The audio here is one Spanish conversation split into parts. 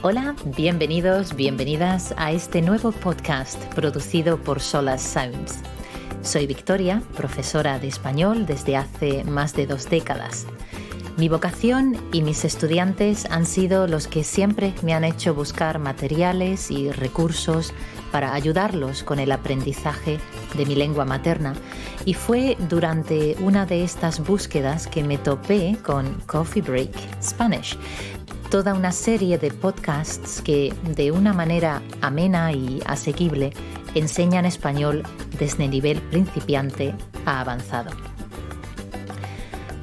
Hola, bienvenidos, bienvenidas a este nuevo podcast producido por Solas Sounds. Soy Victoria, profesora de español desde hace más de 2 décadas. Mi vocación y mis estudiantes han sido los que siempre me han hecho buscar materiales y recursos para ayudarlos con el aprendizaje de mi lengua materna. Y fue durante una de estas búsquedas que me topé con Coffee Break Spanish, toda una serie de podcasts que de una manera amena y asequible enseñan español desde nivel principiante a avanzado.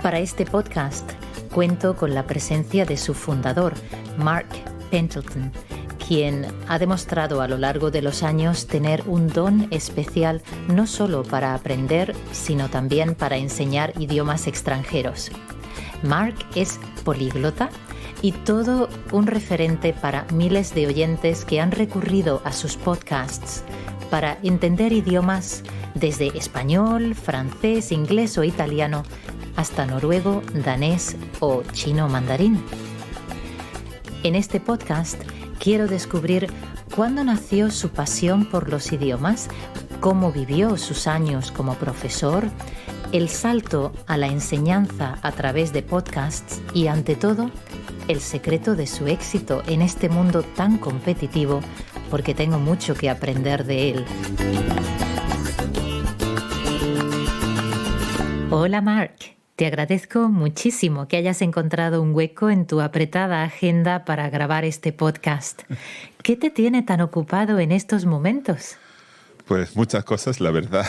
Para este podcast cuento con la presencia de su fundador, Mark Pendleton, quien ha demostrado a lo largo de los años tener un don especial no solo para aprender, sino también para enseñar idiomas extranjeros. Mark es políglota y todo un referente para miles de oyentes que han recurrido a sus podcasts para entender idiomas desde español, francés, inglés o italiano hasta noruego, danés o chino mandarín. En este podcast quiero descubrir cuándo nació su pasión por los idiomas, cómo vivió sus años como profesor, el salto a la enseñanza a través de podcasts y, ante todo, el secreto de su éxito en este mundo tan competitivo, porque tengo mucho que aprender de él. Hola Mark, te agradezco muchísimo que hayas encontrado un hueco en tu apretada agenda para grabar este podcast. ¿Qué te tiene tan ocupado en estos momentos? Pues muchas cosas, la verdad.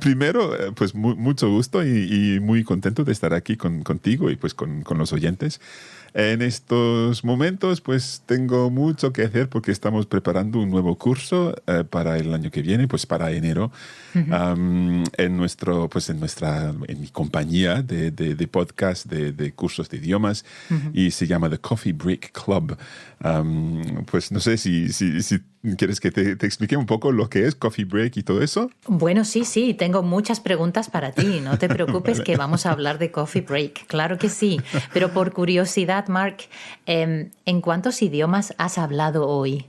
Primero, pues mucho gusto y muy contento de estar aquí contigo y pues con los oyentes. En estos momentos, pues tengo mucho que hacer porque estamos preparando un nuevo curso para el año que viene, pues para enero, en mi compañía de podcast de cursos de idiomas, y se llama The Coffee Break Club. Pues no sé si quieres que te explique un poco lo que es Coffee Break y todo eso. Bueno, sí, tengo muchas preguntas para ti. No te preocupes. Vale. Que vamos a hablar de Coffee Break. Claro que sí. Pero por curiosidad, Mark, ¿en cuántos idiomas has hablado hoy?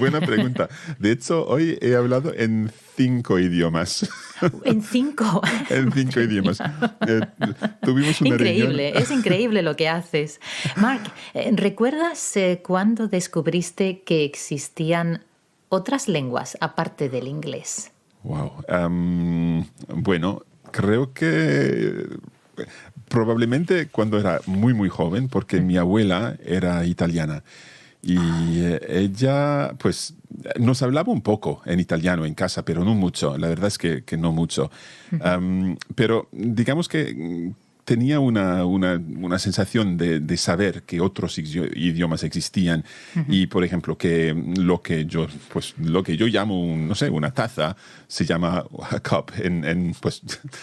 Buena pregunta. De hecho, hoy he hablado en 5 idiomas. ¿En 5? En 5 idiomas. Tuvimos una increíble, reunión. Es increíble lo que haces. Mark, ¿recuerdas cuándo descubriste que existían otras lenguas aparte del inglés? Wow. Bueno, creo que probablemente cuando era muy joven, porque mi abuela era italiana. Y ella, pues, nos hablaba un poco en italiano en casa, pero no mucho. La verdad es que no mucho. Pero digamos que tenía una sensación de saber que otros idiomas existían. Y, por ejemplo, que lo que yo llamo, una taza, se llama a cup. Pues,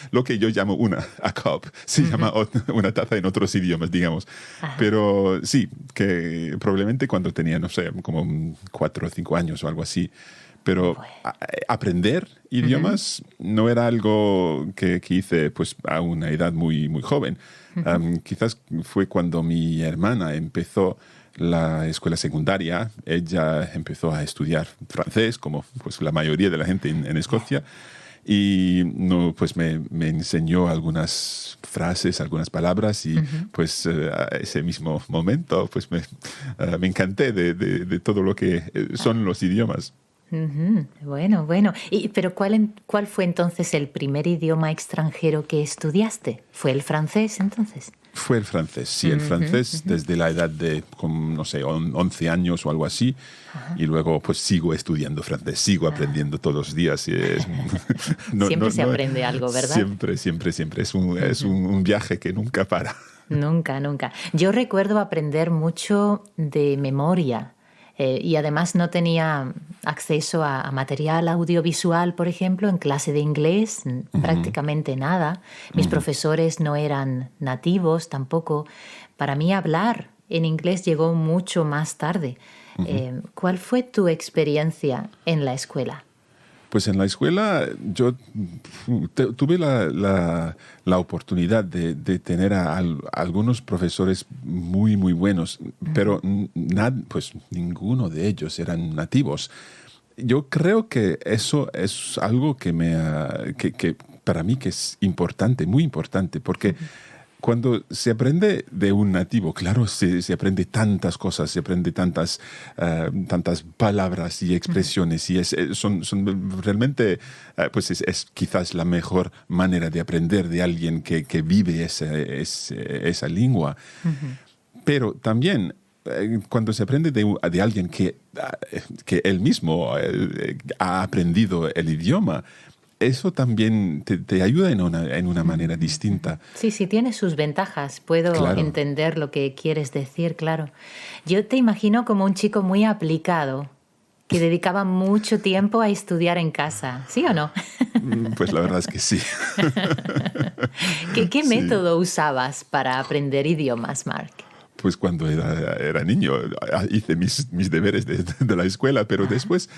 lo que yo llamo a cup se llama una taza en otros idiomas, digamos. Pero sí, que probablemente cuando tenía, como 4 o 5 años o algo así. Pero aprender idiomas no era algo que hice pues, a una edad muy joven. Quizás fue cuando mi hermana empezó la escuela secundaria. Ella empezó a estudiar francés, como pues, la mayoría de la gente en Escocia. Y pues me enseñó algunas frases, algunas palabras, y pues a ese mismo momento pues me encanté de todo lo que son los idiomas. Bueno. ¿Pero cuál fue entonces el primer idioma extranjero que estudiaste? ¿Fue el francés entonces? Fue el francés, sí, el francés desde la edad de, 11 años o algo así. Y luego pues sigo estudiando francés, sigo aprendiendo todos los días. Y siempre se aprende algo, ¿verdad? Siempre. Es un viaje que nunca para. Nunca. Yo recuerdo aprender mucho de memoria. Y además no tenía acceso a material audiovisual, por ejemplo, en clase de inglés, prácticamente nada. Mis profesores no eran nativos tampoco. Para mí hablar en inglés llegó mucho más tarde. ¿Cuál fue tu experiencia en la escuela? Pues en la escuela yo tuve la oportunidad de tener a algunos profesores muy, muy buenos, pero pues ninguno de ellos eran nativos. Yo creo que eso es algo que para mí que es importante, muy importante, porque cuando se aprende de un nativo, claro, se aprende tantas cosas, se aprende tantas palabras y expresiones, y son realmente, pues es quizás la mejor manera de aprender de alguien que vive esa lengua. Pero también cuando se aprende de alguien que él mismo ha aprendido el idioma, eso también te ayuda en una manera distinta. Sí, sí, tiene sus ventajas. Puedo entender lo que quieres decir, claro. Yo te imagino como un chico muy aplicado, que dedicaba mucho tiempo a estudiar en casa, ¿sí o no? Pues la verdad es que sí. ¿Qué método usabas para aprender idiomas, Mark? Pues cuando era niño hice mis deberes de la escuela, pero después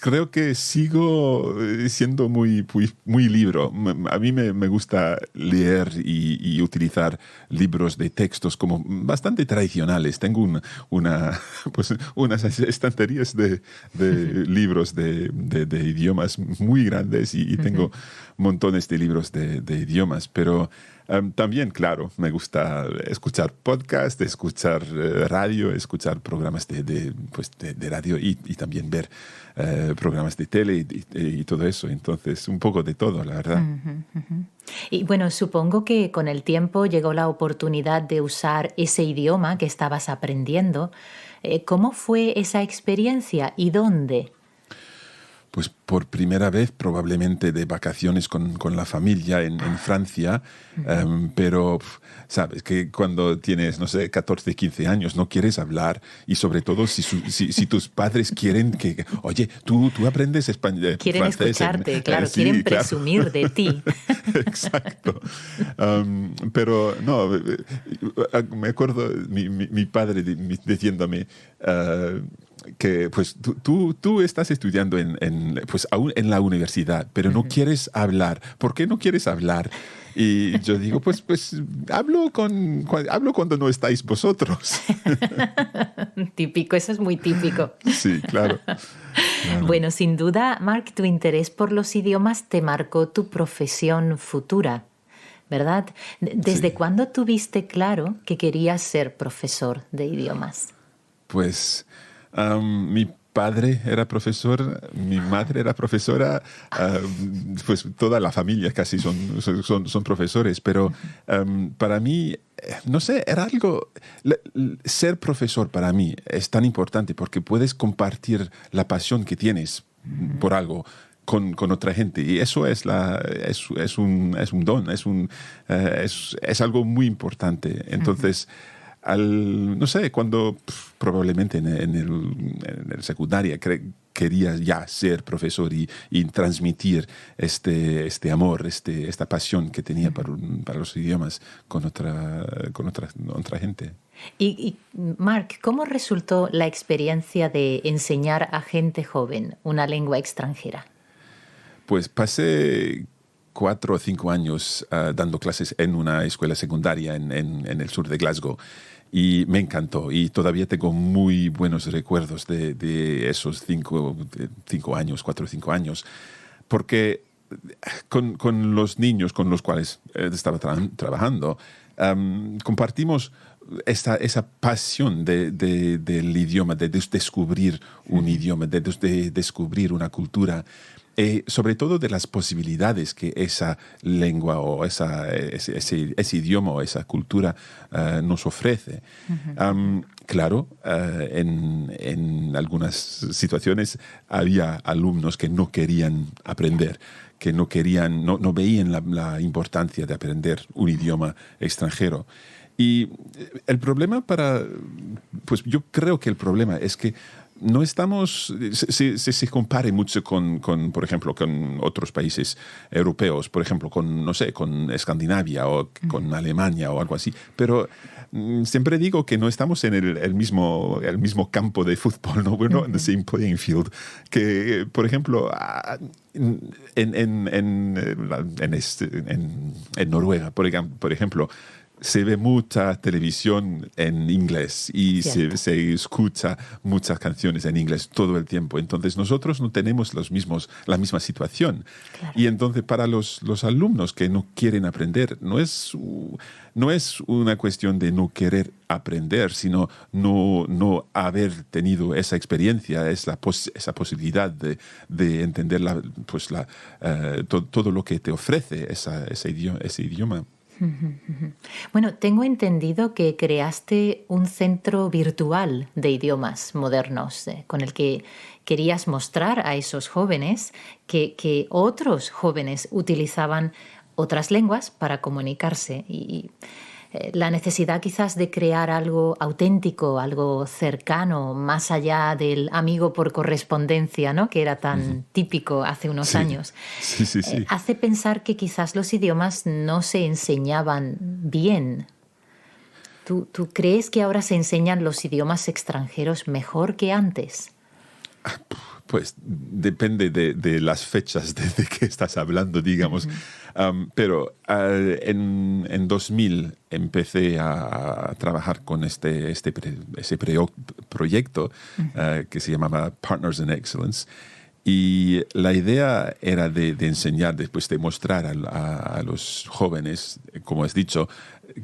creo que sigo siendo muy libro. A mí me gusta leer y utilizar libros de textos como bastante tradicionales. Tengo unas estanterías de libros de idiomas muy grandes y tengo montones de libros de idiomas, pero también, claro, me gusta escuchar podcast, escuchar radio, escuchar programas de radio y también ver programas de tele y todo eso. Entonces, un poco de todo, la verdad. Y bueno, supongo que con el tiempo llegó la oportunidad de usar ese idioma que estabas aprendiendo. ¿Cómo fue esa experiencia y dónde? Pues por primera vez probablemente de vacaciones con la familia en Francia, pero sabes que cuando tienes, no sé, 14, 15 años no quieres hablar y sobre todo si tus padres quieren que, oye, tú aprendes español, quieren francés, escucharte, claro, sí, quieren presumir de ti. Exacto. Pero no, me acuerdo mi padre diciéndome que pues tú estás estudiando aún en la universidad, pero no quieres hablar. ¿Por qué no quieres hablar? Y yo digo, pues hablo cuando no estáis vosotros. Típico, eso es muy típico. Sí, claro. Bueno, sin duda, Mark, tu interés por los idiomas te marcó tu profesión futura, ¿verdad? ¿Desde cuándo tuviste claro que querías ser profesor de idiomas? Pues mi padre era profesor, mi madre era profesora, pues toda la familia casi son profesores, pero para mí, no sé, era algo. Ser profesor para mí es tan importante porque puedes compartir la pasión que tienes por algo con otra gente, y eso es un don, es algo muy importante. Entonces, no sé, cuando probablemente en el secundaria quería ya ser profesor y transmitir este amor, esta pasión que tenía para los idiomas con otra gente. Y Mark, ¿cómo resultó la experiencia de enseñar a gente joven una lengua extranjera? Pues pasé 4 o 5 años dando clases en una escuela secundaria en el sur de Glasgow. Y me encantó, y todavía tengo muy buenos recuerdos de esos 4 o 5 años, porque con los niños con los cuales estaba trabajando, compartimos esa pasión del idioma, de descubrir un idioma, de descubrir una cultura. Sobre todo de las posibilidades que esa lengua o ese idioma o esa cultura nos ofrece. Claro, en algunas situaciones había alumnos que no querían aprender, que no veían la importancia de aprender un idioma extranjero. Y el problema pues yo creo que el problema es que no estamos, se compare mucho por ejemplo, con otros países europeos, por ejemplo, no sé, con Escandinavia o con Alemania o algo así, pero siempre digo que no estamos en el mismo campo de fútbol, ¿no? We're not in the same playing field. Que, por ejemplo, en Noruega, por ejemplo, se ve mucha televisión en inglés y se escucha muchas canciones en inglés todo el tiempo. Entonces nosotros no tenemos la misma situación. Claro. Y entonces para los alumnos que no quieren aprender, no es una cuestión de no querer aprender, sino no haber tenido esa experiencia, esa posibilidad de entender todo lo que te ofrece ese idioma. Bueno, tengo entendido que creaste un centro virtual de idiomas modernos con el que querías mostrar a esos jóvenes que otros jóvenes utilizaban otras lenguas para comunicarse y la necesidad quizás de crear algo auténtico, algo cercano, más allá del amigo por correspondencia, ¿no? Que era tan típico hace unos años. Sí. Hace pensar que quizás los idiomas no se enseñaban bien. ¿Tú crees que ahora se enseñan los idiomas extranjeros mejor que antes? Pues depende de las fechas de que estás hablando, digamos. Pero en 2000 empecé a trabajar con ese proyecto que se llamaba Partners in Excellence. Y la idea era de enseñar, después de mostrar a los jóvenes, como has dicho,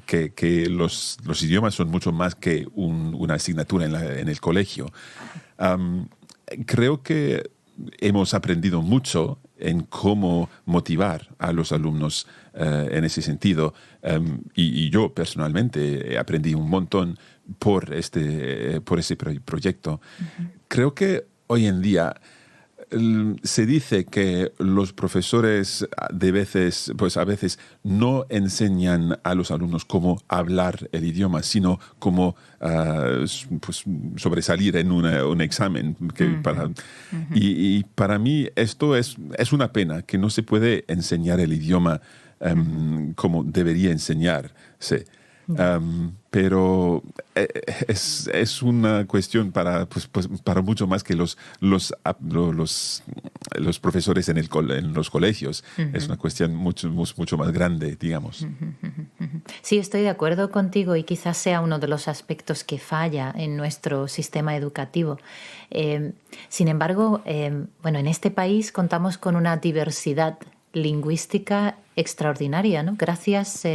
que los idiomas son mucho más que una asignatura en el colegio. Creo que hemos aprendido mucho en cómo motivar a los alumnos en ese sentido. Y yo personalmente aprendí un montón por ese proyecto. Creo que hoy en día se dice que los profesores a veces no enseñan a los alumnos cómo hablar el idioma, sino cómo sobresalir en un examen. Y para mí esto es una pena, que no se puede enseñar el idioma como debería enseñarse. Pero es una cuestión para mucho más que los profesores en los colegios. Es una cuestión mucho más grande, digamos. Sí, estoy de acuerdo contigo y quizás sea uno de los aspectos que falla en nuestro sistema educativo. Sin embargo, en este país contamos con una diversidad lingüística extraordinaria, ¿no? Gracias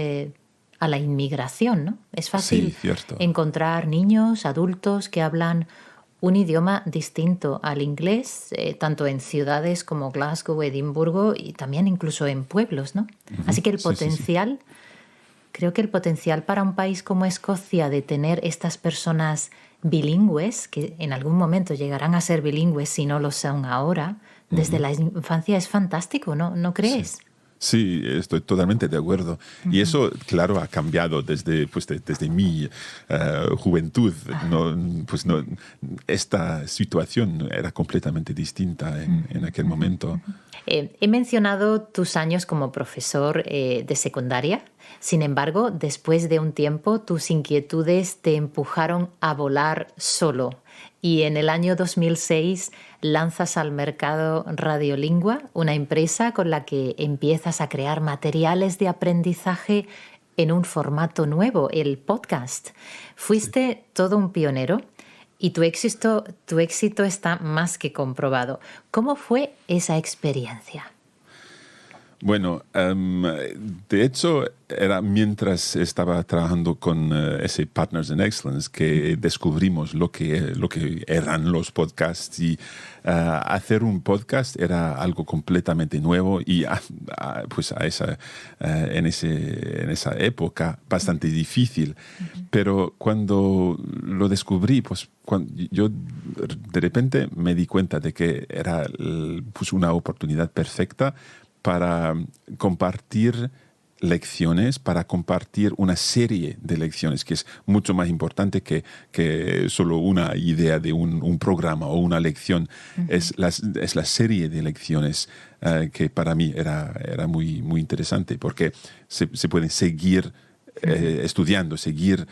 a la inmigración, ¿no? Es fácil encontrar niños, adultos que hablan un idioma distinto al inglés, tanto en ciudades como Glasgow, Edimburgo y también incluso en pueblos, ¿no? Así que creo que el potencial para un país como Escocia de tener estas personas bilingües, que en algún momento llegarán a ser bilingües si no lo son ahora, desde la infancia es fantástico, ¿no crees? Sí, estoy totalmente de acuerdo. Y eso, claro, ha cambiado desde mi juventud. Esta situación era completamente distinta en aquel momento. He mencionado tus años como profesor de secundaria. Sin embargo, después de un tiempo, tus inquietudes te empujaron a volar solo. Y en el año 2006 lanzas al mercado Radiolingua, una empresa con la que empiezas a crear materiales de aprendizaje en un formato nuevo, el podcast. Fuiste todo un pionero y tu éxito está más que comprobado. ¿Cómo fue esa experiencia? Bueno, de hecho, era mientras estaba trabajando con ese Partners in Excellence que descubrimos lo que eran los podcasts y hacer un podcast era algo completamente nuevo y en esa época bastante difícil. Pero cuando lo descubrí, yo de repente me di cuenta de que era una oportunidad perfecta para compartir lecciones para compartir una serie de lecciones, que es mucho más importante que solo una idea de un programa o una lección. Es la serie de lecciones que para mí era muy, muy interesante, porque se pueden seguir estudiando, seguir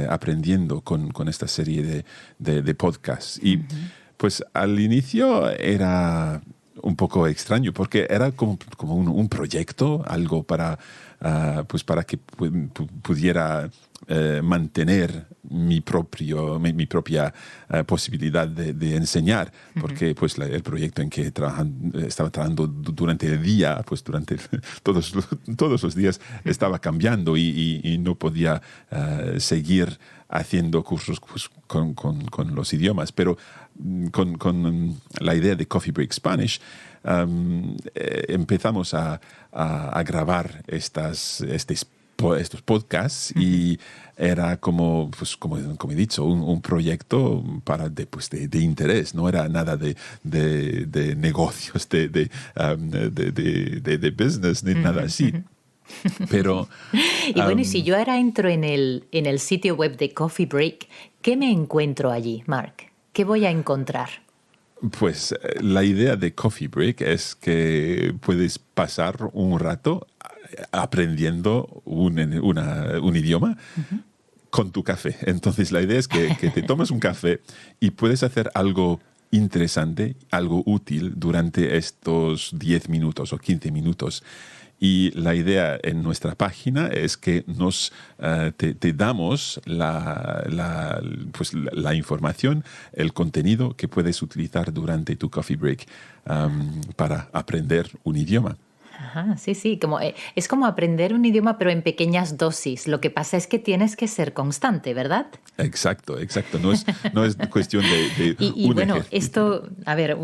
aprendiendo con esta serie de podcasts. Y pues al inicio era un poco extraño, porque era como un proyecto, algo para que pudiera mantener mi propia posibilidad de enseñar, porque pues el proyecto en que estaba trabajando durante el día, pues durante todos los días estaba cambiando y no podía seguir haciendo cursos pues, con los idiomas, pero con la idea de Coffee Break Spanish empezamos a grabar estos podcasts y era como he dicho, un proyecto de interés, no era nada de negocios, de business, ni nada así. Pero, y bueno, y si yo ahora entro en el sitio web de Coffee Break, ¿qué me encuentro allí, Mark? ¿Qué voy a encontrar? Pues la idea de Coffee Break es que puedes pasar un rato aprendiendo un idioma con tu café. Entonces la idea es que te tomes un café y puedes hacer algo interesante, algo útil durante estos 10 minutos o 15 minutos. Y la idea en nuestra página es que te damos la información, el contenido que puedes utilizar durante tu coffee break para aprender un idioma. Ajá, sí, es como aprender un idioma pero en pequeñas dosis. Lo que pasa es que tienes que ser constante, ¿verdad? Exacto. No es cuestión de y bueno, esto, a ver,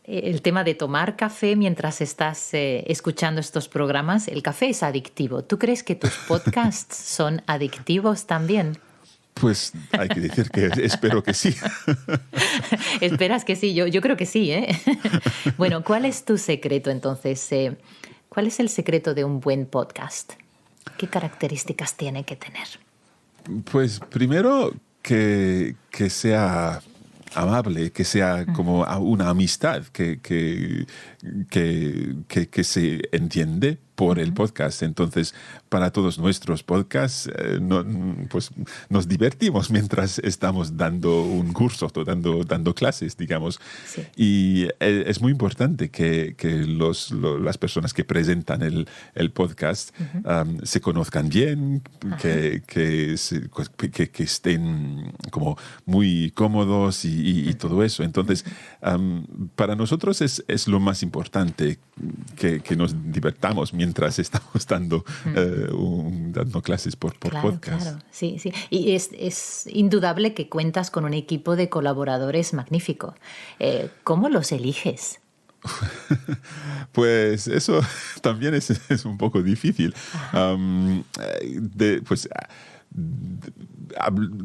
el tema de tomar café mientras estás escuchando estos programas, el café es adictivo. ¿Tú crees que tus podcasts son adictivos también? Pues hay que decir que espero que sí. ¿Esperas que sí? Yo creo que sí, ¿eh? Bueno, ¿cuál es tu secreto entonces? ¿Cuál es el secreto de un buen podcast? ¿Qué características tiene que tener? Pues primero que sea amable, que sea como una amistad que se entiende por el podcast. Entonces, para todos nuestros podcasts, pues nos divertimos mientras estamos dando un curso, dando clases, digamos. Sí. Y es muy importante que las personas que presentan el podcast se conozcan bien, que estén como muy cómodos y todo eso. Entonces, para nosotros es lo más importante que nos divertamos mientras estamos dando clases por podcast. Claro, sí. Y es indudable que cuentas con un equipo de colaboradores magnífico. ¿Cómo los eliges? Pues eso también es un poco difícil.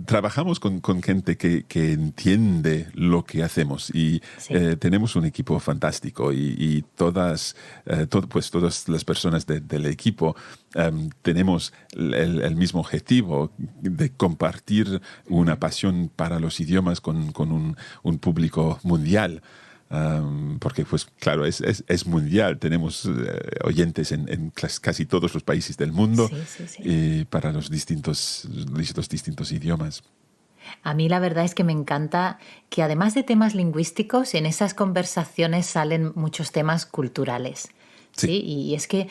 Trabajamos con gente que entiende lo que hacemos y tenemos un equipo fantástico y todas las personas del equipo tenemos el mismo objetivo de compartir una pasión para los idiomas con un público mundial. Porque, pues claro, es mundial. Tenemos oyentes en casi todos los países del mundo para los distintos idiomas. A mí la verdad es que me encanta que además de temas lingüísticos, en esas conversaciones salen muchos temas culturales. Sí, y es que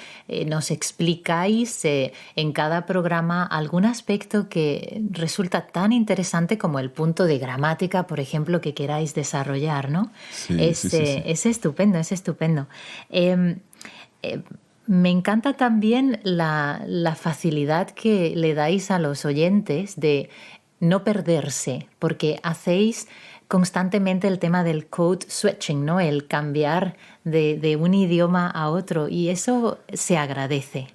nos explicáis en cada programa algún aspecto que resulta tan interesante como el punto de gramática, por ejemplo, que queráis desarrollar, ¿no? Es estupendo, es estupendo. Me encanta también la facilidad que le dais a los oyentes de no perderse, porque hacéis constantemente el tema del code switching, ¿no? El cambiar de un idioma a otro, y eso se agradece.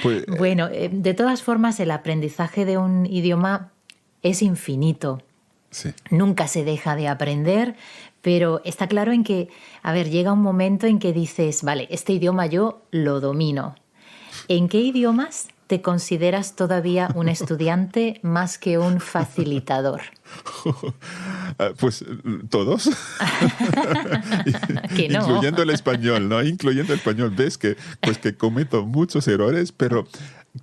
Pues, bueno, de todas formas, el aprendizaje de un idioma es infinito. Sí. Nunca se deja de aprender, Pero está claro en que, a ver, llega un momento en que dices, vale, este idioma yo lo domino. ¿En qué idiomas te consideras todavía un estudiante más que un facilitador? Pues todos. Que no. Incluyendo el español, ¿no? Incluyendo el español. Ves que, pues, que cometo muchos errores, pero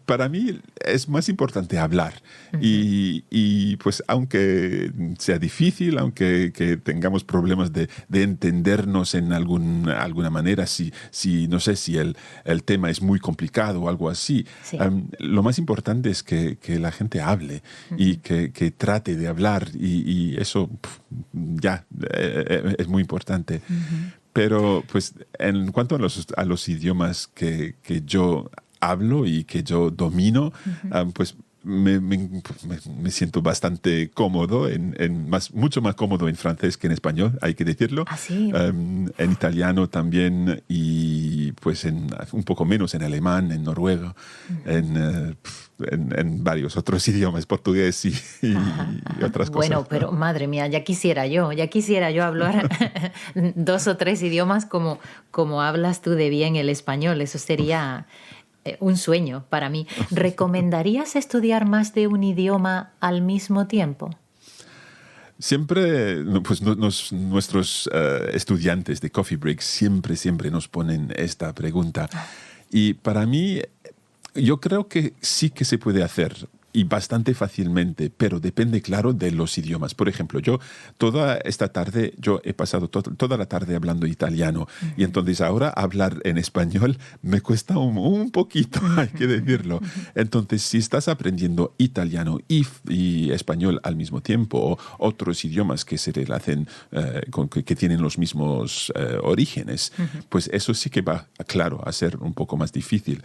para mí es más importante hablar. Y pues aunque sea difícil, aunque que tengamos problemas de entendernos en alguna manera, si no sé, si el tema es muy complicado o algo así, Sí. Lo más importante es que la gente hable y que trate de hablar y eso ya es muy importante. Pero pues en cuanto a los idiomas que yo hablo y que yo domino, pues me siento bastante cómodo, mucho más cómodo en francés que en español, hay que decirlo. ¿Ah, sí? En italiano también y pues un poco menos en alemán, en noruego, en varios otros idiomas, portugués y otras cosas. Bueno, pero madre mía, ya quisiera yo hablar 2 o 3 idiomas como hablas tú de bien el español. Eso sería un sueño para mí. ¿Recomendarías estudiar más de un idioma al mismo tiempo? Siempre, pues nuestros estudiantes de Coffee Break siempre nos ponen esta pregunta. Y para mí, yo creo que sí que se puede hacer y bastante fácilmente, pero depende, claro, de los idiomas. Por ejemplo, yo toda esta tarde, yo he pasado toda la tarde hablando italiano y entonces ahora hablar en español me cuesta un poquito, hay que decirlo. Entonces, si estás aprendiendo italiano y español al mismo tiempo o otros idiomas que se relacionan, que tienen los mismos orígenes, pues eso sí que va, claro, a ser un poco más difícil.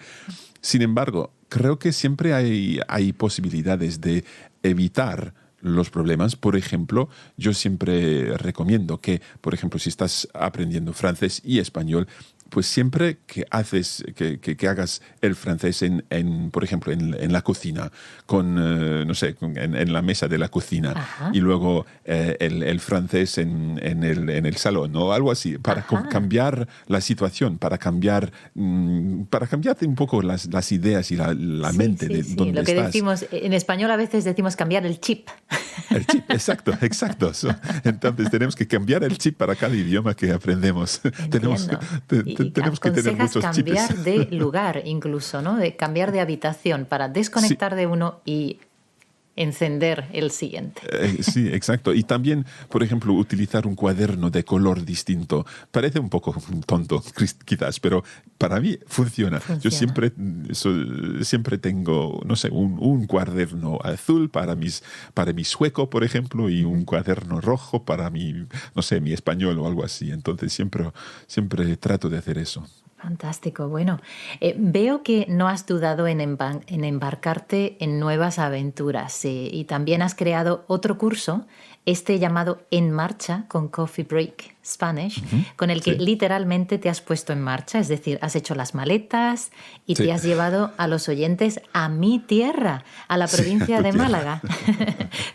Sin embargo, creo que siempre hay posibilidades de evitar los problemas. Por ejemplo, yo siempre recomiendo que, por ejemplo, si estás aprendiendo francés y español, pues siempre que hagas el francés por ejemplo, en la cocina, no sé, en la mesa de la cocina, y luego el francés en el salón o algo así, para cambiar la situación, para cambiarte un poco las ideas y la mente de donde lo que estás. decimos, en español a veces decimos cambiar el chip. El chip, exacto. Entonces tenemos que cambiar el chip para cada idioma que aprendemos. Tenemos que tener muchos cambiar chips. de lugar incluso, ¿no? De cambiar de habitación para desconectar de uno y encender el siguiente. Sí, exacto. Y también, por ejemplo, utilizar un cuaderno de color distinto. Parece un poco tonto, quizás, pero para mí funciona. Yo siempre tengo, no sé, un cuaderno azul para mi sueco, por ejemplo, y un cuaderno rojo para no sé, mi español o algo así. Entonces siempre trato de hacer eso. Fantástico. Bueno, veo que no has dudado en embarcarte en nuevas aventuras y también has creado otro curso, llamado En Marcha con Coffee Break Spanish, con el que literalmente te has puesto en marcha, es decir, has hecho las maletas y te has llevado a los oyentes a mi tierra, a la provincia de Málaga.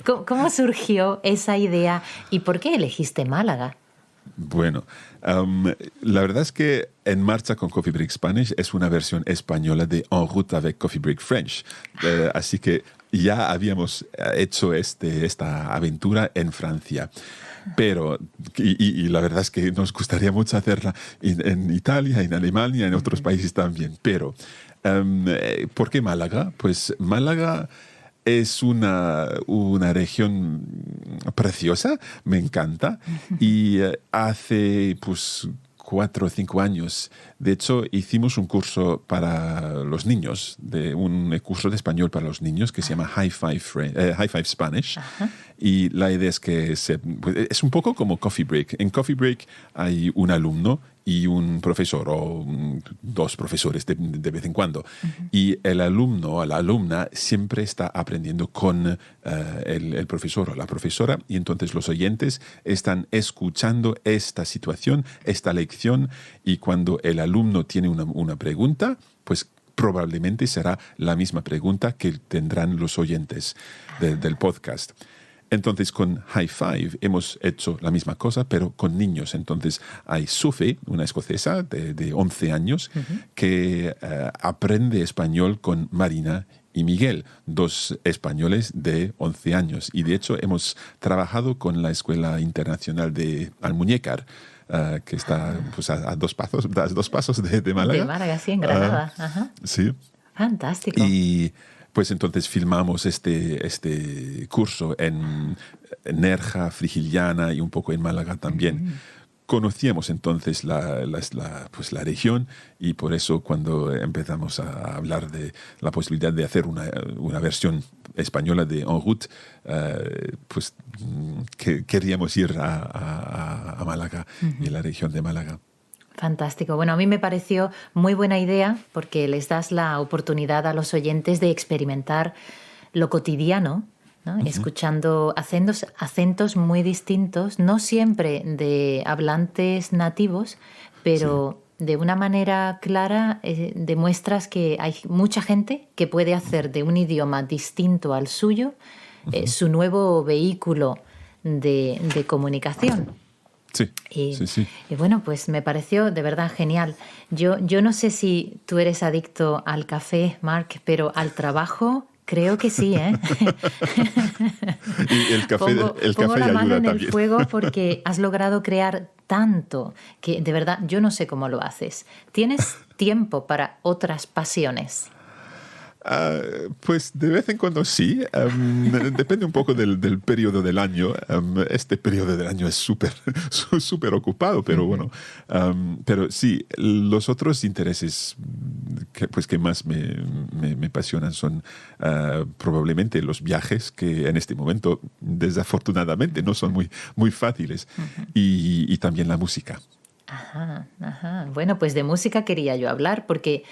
¿Cómo surgió esa idea y por qué elegiste Málaga? Bueno, la verdad es que En Marcha con Coffee Break Spanish es una versión española de En Route avec Coffee Break French. Así que ya habíamos hecho esta aventura en Francia. Pero, y la verdad es que nos gustaría mucho hacerla en Italia, en Alemania, en otros países también. Pero, ¿por qué Málaga? Pues Málaga es una región preciosa, me encanta, y hace 4 o 5 años, de hecho, hicimos un curso para los niños, un curso de español para los niños que se llama High Five Spanish. Y la idea es que es un poco como Coffee Break. En Coffee Break hay un alumno y un profesor o 2 profesores de vez en cuando. Y el alumno o la alumna siempre está aprendiendo con el profesor o la profesora, y entonces los oyentes están escuchando esta situación, esta lección, y cuando el alumno tiene una pregunta, pues probablemente será la misma pregunta que tendrán los oyentes del podcast. Entonces, con High Five hemos hecho la misma cosa, pero con niños. Entonces, hay Sophie, una escocesa de 11 años, que aprende español con Marina y Miguel, dos españoles de 11 años. Y de hecho, hemos trabajado con la Escuela Internacional de Almuñécar, que está pues, a dos pasos de Málaga. De Málaga, sí, en Granada. Ajá. Sí. Fantástico. Y pues entonces filmamos este curso en Nerja, Frigiliana y un poco en Málaga también. Conocíamos entonces pues la región y por eso cuando empezamos a hablar de la posibilidad de hacer una versión española de En Route, pues queríamos ir a Málaga y la región de Málaga. Fantástico. Bueno, a mí me pareció muy buena idea porque les das la oportunidad a los oyentes de experimentar lo cotidiano, ¿no? Escuchando acentos muy distintos, no siempre de hablantes nativos, pero de una manera clara demuestras que hay mucha gente que puede hacer de un idioma distinto al suyo su nuevo vehículo de comunicación. Sí, sí. Y bueno, pues me pareció de verdad genial. Yo no sé si tú eres adicto al café, Marc, pero al trabajo creo que sí, ¿eh? Y el café, pongo la mano en también. el fuego porque has logrado crear tanto que de verdad yo no sé cómo lo haces. ¿Tienes tiempo para otras pasiones? Pues de vez en cuando sí. Depende un poco del periodo del año. Este periodo del año es súper ocupado, pero bueno. Pero sí, los otros intereses que más me apasionan son probablemente los viajes, que en este momento desafortunadamente no son muy fáciles, y también la música. Ajá. Bueno, pues de música quería yo hablar porque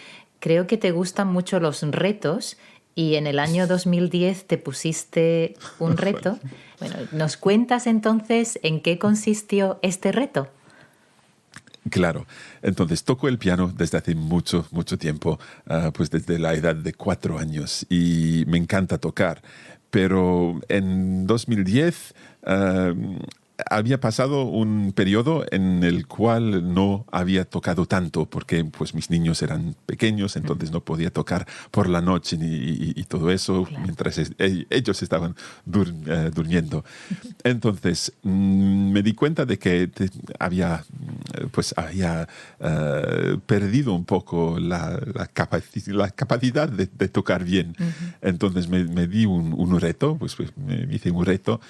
creo que te gustan mucho los retos y en el año 2010 te pusiste un reto. Bueno, ¿nos cuentas entonces en qué consistió este reto? Claro, entonces toco el piano desde hace mucho tiempo, pues desde la edad de 4 años y me encanta tocar, pero en 2010 había pasado un periodo en el cual no había tocado tanto porque pues mis niños eran pequeños, entonces no podía tocar por la noche y todo eso, claro, mientras ellos estaban durmiendo. Entonces me di cuenta de que había perdido un poco la capacidad de tocar bien. Entonces me di un reto, pues me hice un reto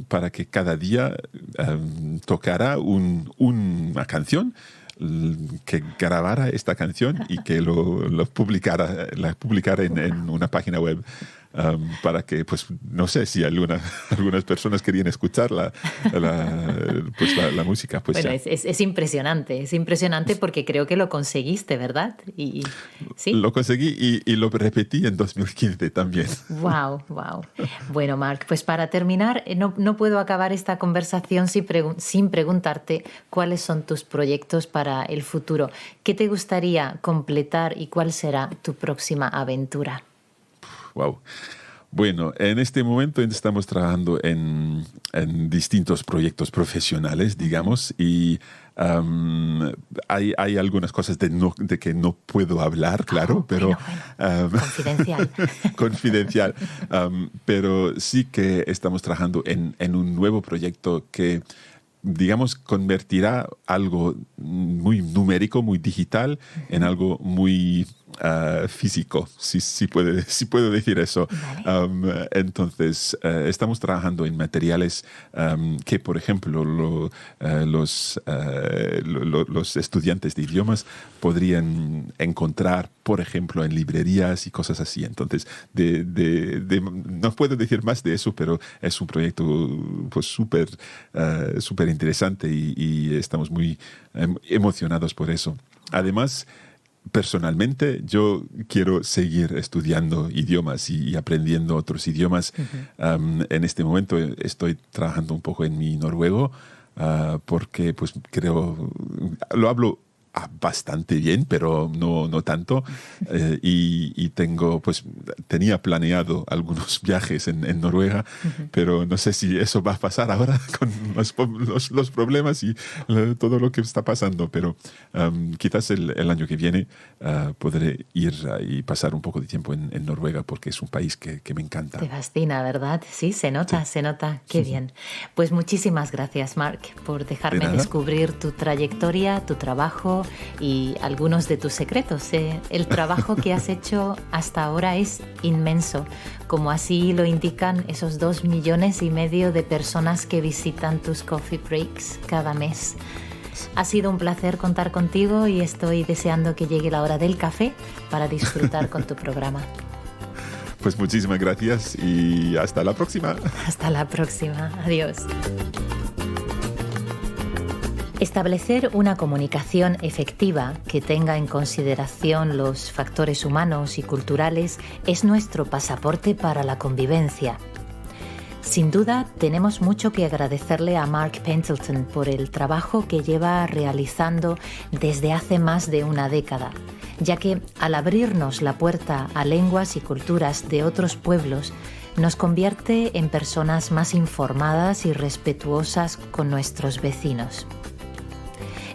para que cada día tocara una canción, que grabara esta canción y que la publicara en una página web, para que, pues, no sé si algunas personas querían escuchar la música. Pues bueno, es impresionante porque creo que lo conseguiste, ¿verdad? ¿sí? Lo conseguí y lo repetí en 2015 también. Wow. Bueno, Marc, pues para terminar, no puedo acabar esta conversación sin preguntarte cuáles son tus proyectos para el futuro. ¿Qué te gustaría completar y cuál será tu próxima aventura? Wow. Bueno, en este momento estamos trabajando en distintos proyectos profesionales, digamos, y hay algunas cosas de que no puedo hablar, claro, pero... Bueno. Confidencial. Confidencial. Pero sí que estamos trabajando en un nuevo proyecto que, digamos, convertirá algo muy numérico, muy digital, en algo muy físico, si puedo decir eso. Vale. Entonces, estamos trabajando en materiales que, por ejemplo, los estudiantes de idiomas podrían encontrar, por ejemplo, en librerías y cosas así. Entonces, no puedo decir más de eso, pero es un proyecto pues súper interesante y estamos muy emocionados por eso. Además, personalmente, yo quiero seguir estudiando idiomas y aprendiendo otros idiomas. En este momento estoy trabajando un poco en mi noruego, porque pues lo hablo bastante bien, pero no tanto. Y tenía planeado algunos viajes en Noruega, pero no sé si eso va a pasar ahora con los problemas y todo lo que está pasando. Pero quizás el año que viene podré ir y pasar un poco de tiempo en Noruega, porque es un país que me encanta. Te fascina, ¿verdad? Sí, se nota. Qué bien. Pues muchísimas gracias, Mark, por dejarme descubrir tu trayectoria, tu trabajo y algunos de tus secretos. El trabajo que has hecho hasta ahora es inmenso, como así lo indican esos 2,5 millones de personas que visitan tus coffee breaks cada mes. Ha sido un placer contar contigo y estoy deseando que llegue la hora del café para disfrutar con tu programa. Pues muchísimas gracias y hasta la próxima. Hasta la próxima. Adiós. Establecer una comunicación efectiva que tenga en consideración los factores humanos y culturales es nuestro pasaporte para la convivencia. Sin duda, tenemos mucho que agradecerle a Mark Pendleton por el trabajo que lleva realizando desde hace más de una década, ya que al abrirnos la puerta a lenguas y culturas de otros pueblos, nos convierte en personas más informadas y respetuosas con nuestros vecinos.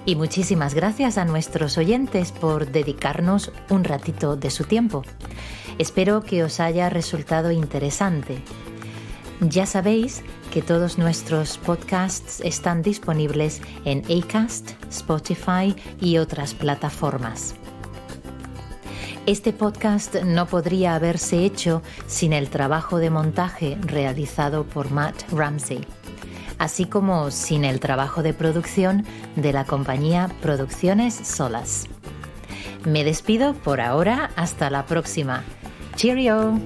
Y muchísimas gracias a nuestros oyentes por dedicarnos un ratito de su tiempo. Espero que os haya resultado interesante. Ya sabéis que todos nuestros podcasts están disponibles en Acast, Spotify y otras plataformas. Este podcast no podría haberse hecho sin el trabajo de montaje realizado por Matt Ramsey, así como sin el trabajo de producción de la compañía Producciones Solas. Me despido por ahora, hasta la próxima. ¡Cheerio!